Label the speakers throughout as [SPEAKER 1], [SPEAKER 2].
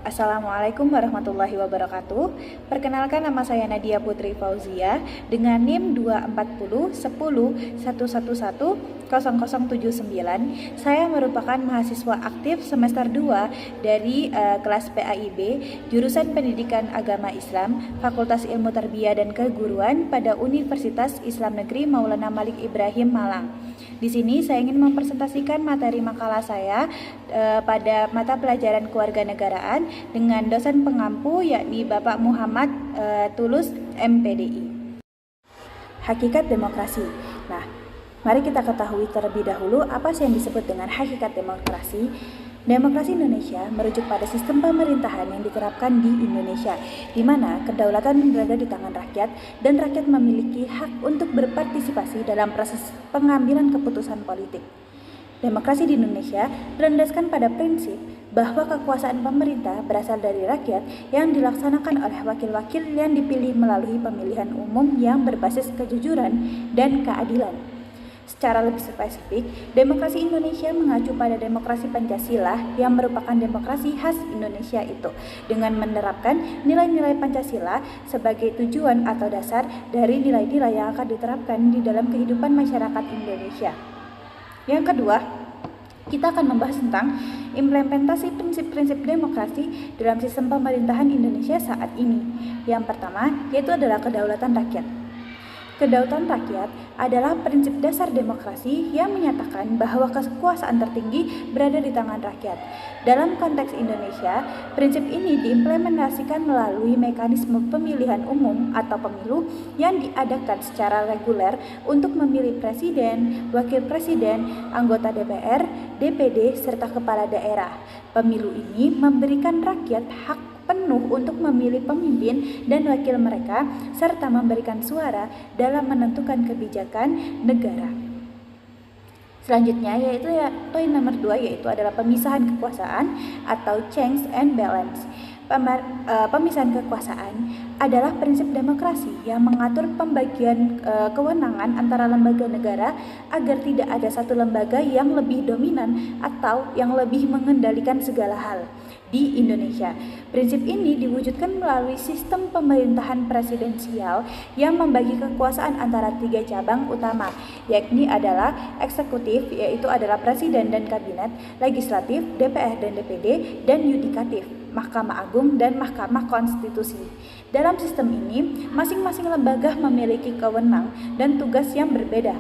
[SPEAKER 1] Assalamualaikum warahmatullahi wabarakatuh. Perkenalkan, nama saya Nadia Putri Fauzia dengan NIM 24010110079. Saya merupakan mahasiswa aktif semester 2 dari kelas PAIB, jurusan Pendidikan Agama Islam, Fakultas Ilmu Tarbiyah dan Keguruan pada Universitas Islam Negeri Maulana Malik Ibrahim Malang. Di sini saya ingin mempresentasikan materi makalah saya pada mata pelajaran kewarganegaraan dengan dosen pengampu yakni Bapak Muhammad Tulus MPDI. Hakikat demokrasi. Nah, mari kita ketahui terlebih dahulu apa sih yang disebut dengan hakikat demokrasi. Demokrasi Indonesia merujuk pada sistem pemerintahan yang diterapkan di Indonesia, di mana kedaulatan berada di tangan rakyat dan rakyat memiliki hak untuk berpartisipasi dalam proses pengambilan keputusan politik. Demokrasi di Indonesia berlandaskan pada prinsip bahwa kekuasaan pemerintah berasal dari rakyat yang dilaksanakan oleh wakil-wakil yang dipilih melalui pemilihan umum yang berbasis kejujuran dan keadilan. Secara lebih spesifik, demokrasi Indonesia mengacu pada demokrasi Pancasila yang merupakan demokrasi khas Indonesia itu, dengan menerapkan nilai-nilai Pancasila sebagai tujuan atau dasar dari nilai-nilai yang akan diterapkan di dalam kehidupan masyarakat Indonesia. Yang kedua, kita akan membahas tentang implementasi prinsip-prinsip demokrasi dalam sistem pemerintahan Indonesia saat ini. Yang pertama, yaitu adalah kedaulatan rakyat. Kedaulatan rakyat adalah prinsip dasar demokrasi yang menyatakan bahwa kekuasaan tertinggi berada di tangan rakyat. Dalam konteks Indonesia, prinsip ini diimplementasikan melalui mekanisme pemilihan umum atau pemilu yang diadakan secara reguler untuk memilih presiden, wakil presiden, anggota DPR, DPD, serta kepala daerah. Pemilu ini memberikan rakyat hak penuh untuk memilih pemimpin dan wakil mereka serta memberikan suara dalam menentukan kebijakan negara. Selanjutnya yaitu poin nomor 2, yaitu adalah pemisahan kekuasaan atau checks and balance. Pemisahan kekuasaan adalah prinsip demokrasi yang mengatur pembagian kewenangan antara lembaga negara agar tidak ada satu lembaga yang lebih dominan atau yang lebih mengendalikan segala hal. Di Indonesia, prinsip ini diwujudkan melalui sistem pemerintahan presidensial yang membagi kekuasaan antara 3 cabang utama, yakni adalah eksekutif, yaitu adalah presiden dan kabinet, legislatif, DPR dan DPD, dan yudikatif, Mahkamah Agung dan Mahkamah Konstitusi. Dalam sistem ini, masing-masing lembaga memiliki kewenangan dan tugas yang berbeda,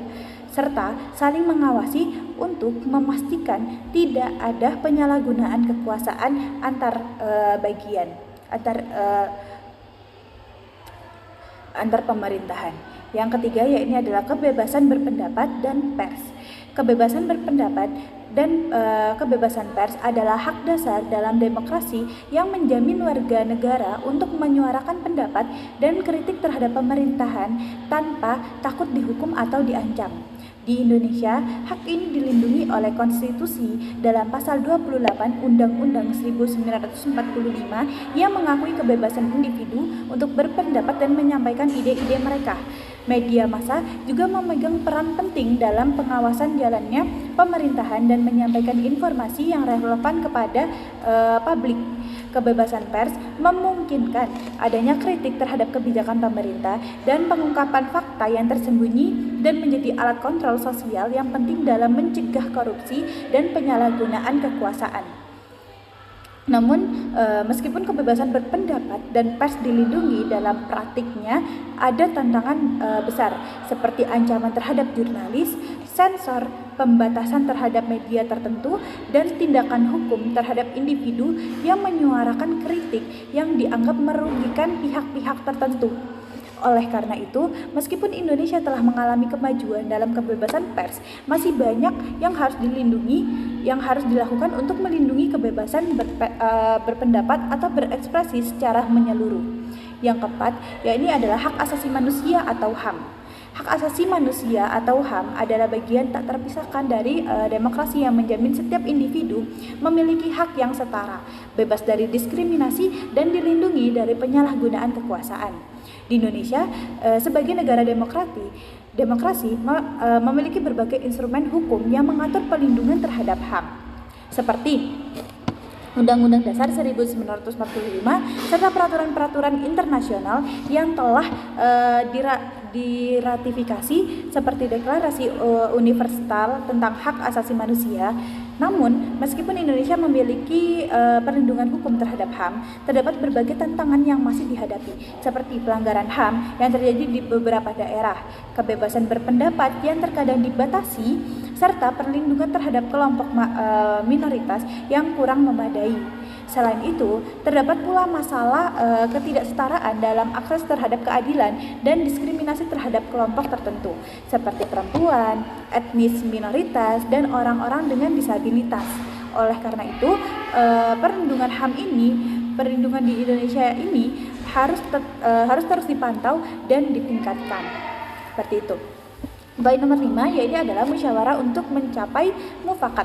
[SPEAKER 1] serta saling mengawasi untuk memastikan tidak ada penyalahgunaan kekuasaan antar pemerintahan. Yang ketiga yaitu adalah kebebasan berpendapat dan pers. Kebebasan berpendapat dan kebebasan pers adalah hak dasar dalam demokrasi yang menjamin warga negara untuk menyuarakan pendapat dan kritik terhadap pemerintahan tanpa takut dihukum atau diancam. Di Indonesia, hak ini dilindungi oleh konstitusi dalam pasal 28 Undang-Undang 1945 yang mengakui kebebasan individu untuk berpendapat dan menyampaikan ide-ide mereka. Media massa juga memegang peran penting dalam pengawasan jalannya pemerintahan dan menyampaikan informasi yang relevan kepada publik. Kebebasan pers memungkinkan adanya kritik terhadap kebijakan pemerintah dan pengungkapan fakta yang tersembunyi dan menjadi alat kontrol sosial yang penting dalam mencegah korupsi dan penyalahgunaan kekuasaan. Namun, meskipun kebebasan berpendapat dan pers dilindungi, dalam praktiknya ada tantangan besar seperti ancaman terhadap jurnalis, sensor, pembatasan terhadap media tertentu, dan tindakan hukum terhadap individu yang menyuarakan kritik yang dianggap merugikan pihak-pihak tertentu. Oleh karena itu, meskipun Indonesia telah mengalami kemajuan dalam kebebasan pers, masih banyak yang harus dilindungi, yang harus dilakukan untuk melindungi kebebasan berpendapat atau berekspresi secara menyeluruh. Yang keempat, yaitu adalah hak asasi manusia atau HAM. Hak asasi manusia atau HAM adalah bagian tak terpisahkan dari demokrasi yang menjamin setiap individu memiliki hak yang setara, bebas dari diskriminasi dan dilindungi dari penyalahgunaan kekuasaan. Di Indonesia, sebagai negara demokrasi memiliki berbagai instrumen hukum yang mengatur perlindungan terhadap HAM, seperti Undang-Undang Dasar 1945 serta peraturan-peraturan internasional yang telah diratifikasi seperti Deklarasi Universal tentang Hak Asasi Manusia. Namun, meskipun Indonesia memiliki perlindungan hukum terhadap HAM, terdapat berbagai tantangan yang masih dihadapi, seperti pelanggaran HAM yang terjadi di beberapa daerah, kebebasan berpendapat yang terkadang dibatasi, serta perlindungan terhadap kelompok minoritas yang kurang memadai. Selain itu, terdapat pula masalah ketidaksetaraan dalam akses terhadap keadilan dan diskriminasi terhadap kelompok tertentu, seperti perempuan, etnis minoritas, dan orang-orang dengan disabilitas. Oleh karena itu, perlindungan di Indonesia ini harus terus dipantau dan ditingkatkan. Seperti itu. Poin nomor 5 yaitu adalah musyawarah untuk mencapai mufakat.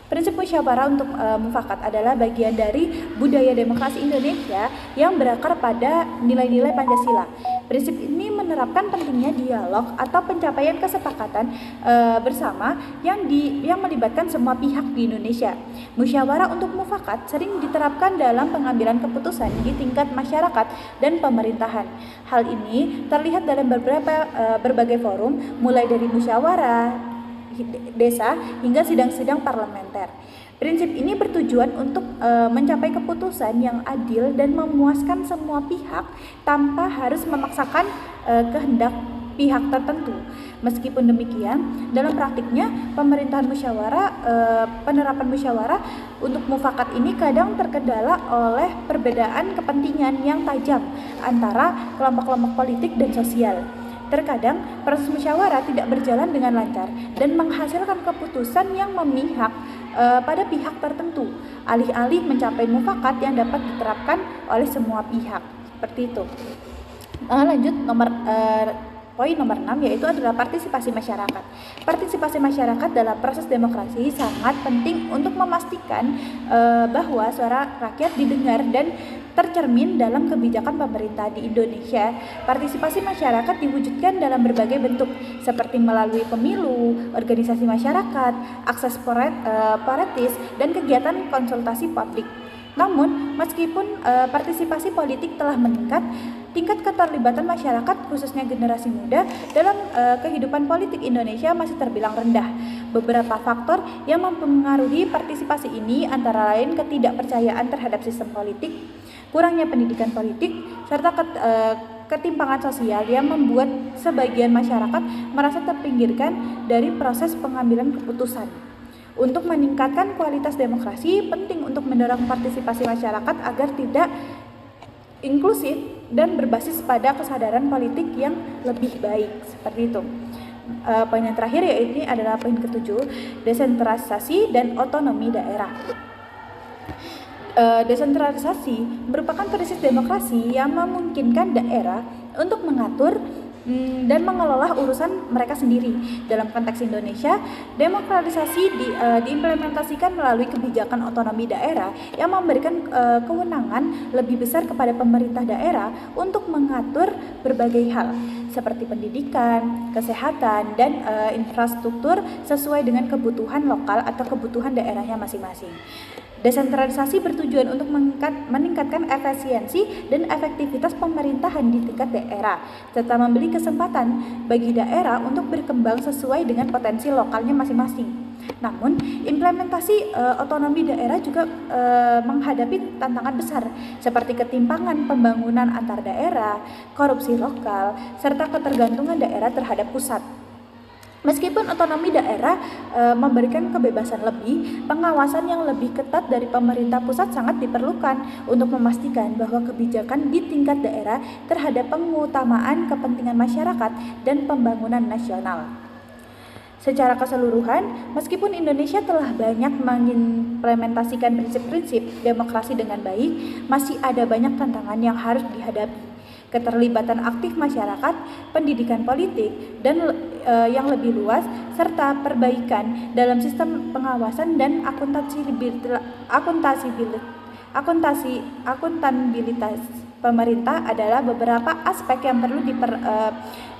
[SPEAKER 1] Prinsip musyawarah untuk mufakat adalah bagian dari budaya demokrasi Indonesia yang berakar pada nilai-nilai Pancasila. Prinsip ini menerapkan pentingnya dialog atau pencapaian kesepakatan bersama yang melibatkan semua pihak di Indonesia. Musyawarah untuk mufakat sering diterapkan dalam pengambilan keputusan di tingkat masyarakat dan pemerintahan. Hal ini terlihat dalam berbagai forum, mulai dari musyawarah desa hingga sidang-sidang parlementer. Prinsip ini bertujuan untuk mencapai keputusan yang adil dan memuaskan semua pihak tanpa harus memaksakan kehendak pihak tertentu. Meskipun demikian, dalam praktiknya penerapan musyawarah untuk mufakat ini kadang terkendala oleh perbedaan kepentingan yang tajam antara kelompok-kelompok politik dan sosial. Terkadang proses musyawarah tidak berjalan dengan lancar dan menghasilkan keputusan yang memihak pada pihak tertentu, alih-alih mencapai mufakat yang dapat diterapkan oleh semua pihak. Seperti itu. Lanjut poin nomor 6 yaitu adalah partisipasi masyarakat. Partisipasi masyarakat dalam proses demokrasi sangat penting untuk memastikan bahwa suara rakyat didengar dan tercermin dalam kebijakan pemerintah di Indonesia. Partisipasi masyarakat diwujudkan dalam berbagai bentuk, seperti melalui pemilu, organisasi masyarakat, akses politis, dan kegiatan konsultasi publik. Namun, meskipun partisipasi politik telah meningkat, tingkat keterlibatan masyarakat, khususnya generasi muda, dalam kehidupan politik Indonesia masih terbilang rendah. Beberapa faktor yang mempengaruhi partisipasi ini antara lain ketidakpercayaan terhadap sistem politik, kurangnya pendidikan politik, serta ketimpangan sosial yang membuat sebagian masyarakat merasa terpinggirkan dari proses pengambilan keputusan. Untuk meningkatkan kualitas demokrasi, penting untuk mendorong partisipasi masyarakat agar tidak inklusif dan berbasis pada kesadaran politik yang lebih baik. Seperti itu. Poin yang terakhir yaitu adalah poin ke-7, desentralisasi dan otonomi daerah. Desentralisasi merupakan prinsip demokrasi yang memungkinkan daerah untuk mengatur dan mengelola urusan mereka sendiri. Dalam konteks Indonesia, demokratisasi diimplementasikan melalui kebijakan otonomi daerah yang memberikan kewenangan lebih besar kepada pemerintah daerah untuk mengatur berbagai hal seperti pendidikan, kesehatan, dan infrastruktur sesuai dengan kebutuhan lokal atau kebutuhan daerahnya masing-masing. Desentralisasi bertujuan untuk meningkatkan efisiensi dan efektivitas pemerintahan di tingkat daerah, serta memberi kesempatan bagi daerah untuk berkembang sesuai dengan potensi lokalnya masing-masing. Namun, implementasi otonomi daerah juga menghadapi tantangan besar, seperti ketimpangan pembangunan antar daerah, korupsi lokal, serta ketergantungan daerah terhadap pusat. Meskipun otonomi daerah memberikan kebebasan lebih, pengawasan yang lebih ketat dari pemerintah pusat sangat diperlukan untuk memastikan bahwa kebijakan di tingkat daerah terhadap pengutamaan kepentingan masyarakat dan pembangunan nasional. Secara keseluruhan, meskipun Indonesia telah banyak mengimplementasikan prinsip-prinsip demokrasi dengan baik, masih ada banyak tantangan yang harus dihadapi. Keterlibatan aktif masyarakat, pendidikan politik, dan yang lebih luas, serta perbaikan dalam sistem pengawasan dan akuntabilitas pemerintah adalah beberapa aspek yang perlu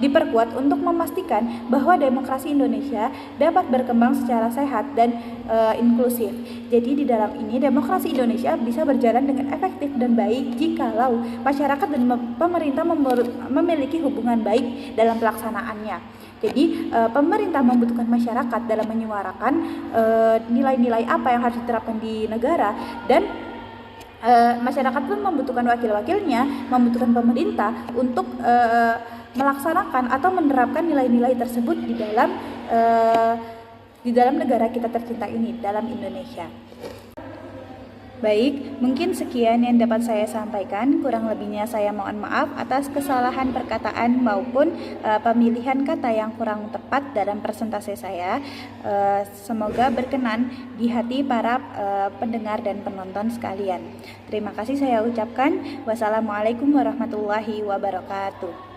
[SPEAKER 1] diperkuat untuk memastikan bahwa demokrasi Indonesia dapat berkembang secara sehat dan inklusif. Jadi di dalam ini demokrasi Indonesia bisa berjalan dengan efektif dan baik jikalau masyarakat dan pemerintah memiliki hubungan baik dalam pelaksanaannya. Jadi pemerintah membutuhkan masyarakat dalam menyuarakan nilai-nilai apa yang harus diterapkan di negara, dan masyarakat pun membutuhkan wakil-wakilnya, membutuhkan pemerintah untuk melaksanakan atau menerapkan nilai-nilai tersebut di dalam negara kita tercinta ini, dalam Indonesia. Baik, mungkin sekian yang dapat saya sampaikan. Kurang lebihnya saya mohon maaf atas kesalahan perkataan maupun pemilihan kata yang kurang tepat dalam presentasi saya. Semoga berkenan di hati para pendengar dan penonton sekalian. Terima kasih saya ucapkan. Wassalamualaikum warahmatullahi wabarakatuh.